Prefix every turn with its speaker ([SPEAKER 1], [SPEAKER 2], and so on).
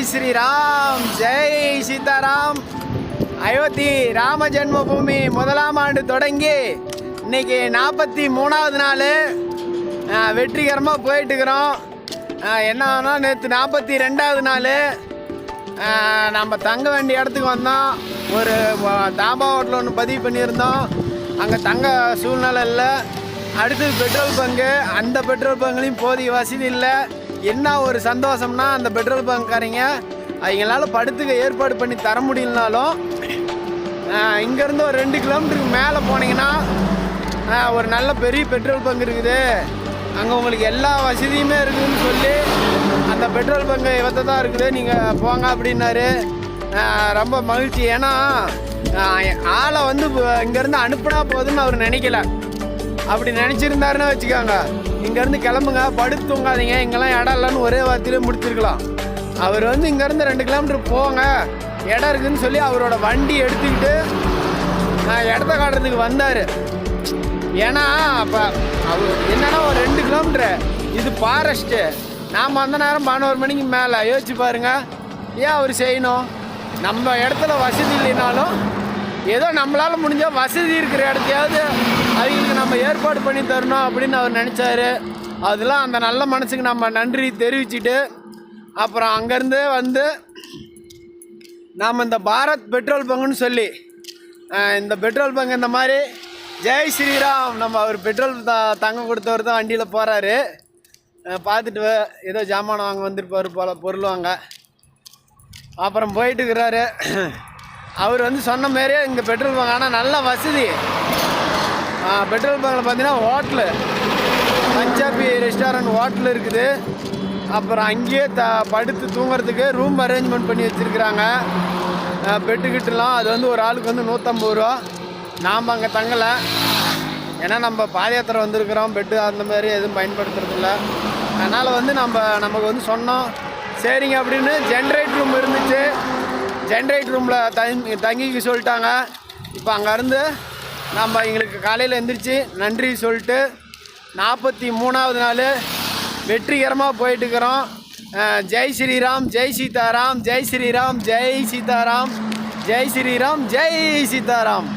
[SPEAKER 1] ஸ்ரீராம், ஜெய் சீதாராம். அயோத்தி ராம ஜென்மபூமி முதலாம் ஆண்டு தொடங்கி இன்னைக்கு 43வது நாள் வெற்றிகரமாக போயிட்டுருக்குறோம். என்னன்னா நேற்று 42வது நாள் நம்ம தங்க வேண்டிய இடத்துக்கு வந்தோம். ஒரு தாபா ஹோட்டல் ஒன்று பதிவு பண்ணியிருந்தோம். அங்கே தங்க சூழ்நிலை இல்லை. அடுத்தது பெட்ரோல் பங்கு. அந்த பெட்ரோல் பங்குலையும் போதிய வசதி இல்லை. என்ன ஒரு சந்தோஷம்னா அந்த பெட்ரோல் பங்க்காரங்க அவங்களால படுத்துக்க ஏற்பாடு பண்ணி தர முடியலனாலும் இங்கேருந்து ஒரு 2 கிலோமீட்டருக்கு மேலே போனீங்கன்னா ஒரு நல்ல பெரிய பெட்ரோல் பங்க் இருக்குது. அங்கே உங்களுக்கு எல்லா வசதியுமே இருக்குதுன்னு சொல்லி அந்த பெட்ரோல் பங்கு இவத்தை தான் இருக்குது, நீங்கள் போங்க அப்படின்னாரு. ரொம்ப மகிழ்ச்சி. ஏன்னா ஆளை வந்து இங்கேருந்து அனுப்புனா போதுன்னு அவர் நினைக்கல. அப்படி நினச்சிருந்தாருன்னு வச்சுக்கோங்க, இங்கேருந்து கிளம்புங்க, படுத்து தூங்காதீங்க, இங்கெல்லாம் இடம் இல்லைன்னு ஒரே வார்த்தையிலே முடிச்சிருக்கலாம். அவர் வந்து இங்கேருந்து 2 கிலோமீட்டர் போங்க, இடம் இருக்குதுன்னு சொல்லி அவரோட வண்டி எடுத்துக்கிட்டு இடத்த காட்டுறதுக்கு வந்தார். ஏன்னா அப்போ அவர் என்னன்னா ஒரு 2 கிலோமீட்டரு இது ஃபாரஸ்ட்டு. நாம் அந்த நேரம் 11 மணிக்கு மேலே யோசிச்சு பாருங்கள், ஏன் அவர் செய்யணும்? நம்ம இடத்துல வசதி இல்லைனாலும் ஏதோ நம்மளால் முடிஞ்சால் வசதி இருக்கிற இடத்தையாவது அவங்களுக்கு நம்ம ஏற்பாடு பண்ணி தரணும் அப்படின்னு அவர் நினச்சாரு. அதெல்லாம் அந்த நல்ல மனசுக்கு நம்ம நன்றி தெரிவிச்சுட்டு அப்புறம் அங்கேருந்து வந்து நாம் இந்த பாரத் பெட்ரோல் பங்குன்னு சொல்லி இந்த பெட்ரோல் பங்கு இந்த மாதிரி ஜெய் ஸ்ரீராம் நம்ம அவர் பெட்ரோல் தங்க கொடுத்தவர் தான் வண்டியில் போகிறாரு. பார்த்துட்டு ஏதோ ஜாமான் வாங்க வந்துருப்பார் போல், பொருள் வாங்க. அப்புறம் போயிட்டு இருக்கிறாரு. அவர் வந்து சொன்ன மாதிரியே இங்கே பெட்ரோல் பங்க், ஆனால் நல்ல வசதி. பெட்ரோல் பங்கில் பார்த்தீங்கன்னா ஹோட்டலு, பஞ்சாபி ரெஸ்டாரண்ட் ஹோட்டல் இருக்குது. அப்புறம் அங்கேயே படுத்து தூங்குறதுக்கு ரூம் அரேஞ்ச்மெண்ட் பண்ணி வச்சுருக்குறாங்க. பெட்டுக்கிட்டலாம் அது வந்து ஒரு ஆளுக்கு வந்து 150 ரூபா. நாம் அங்கே தங்கலை, ஏன்னா நம்ம பாத யாத்திரை வந்திருக்கிறோம். பெட்டு அந்த மாதிரி எதுவும் பயன்படுத்துறதில்ல. அதனால் வந்து நமக்கு வந்து சொன்னோம், சரிங்க அப்படின்னு. ஜென்ரேட் ரூம் இருந்துச்சு, ஜென்ரேட் ரூமில் தங்கிக்க சொல்லிட்டாங்க. இப்போ அங்கேருந்து நம்ம எங்களுக்கு காலையில் எழுந்திரிச்சு நன்றி சொல்லிட்டு 43வது நாள் வெற்றிகரமாக போயிட்டுருக்கிறோம். ஜெய் ஸ்ரீராம், ஜெய் சீதாராம், ஜெய் ஸ்ரீராம், ஜெய் சீதாராம், ஜெய் ஸ்ரீராம், ஜெய் சீதாராம்.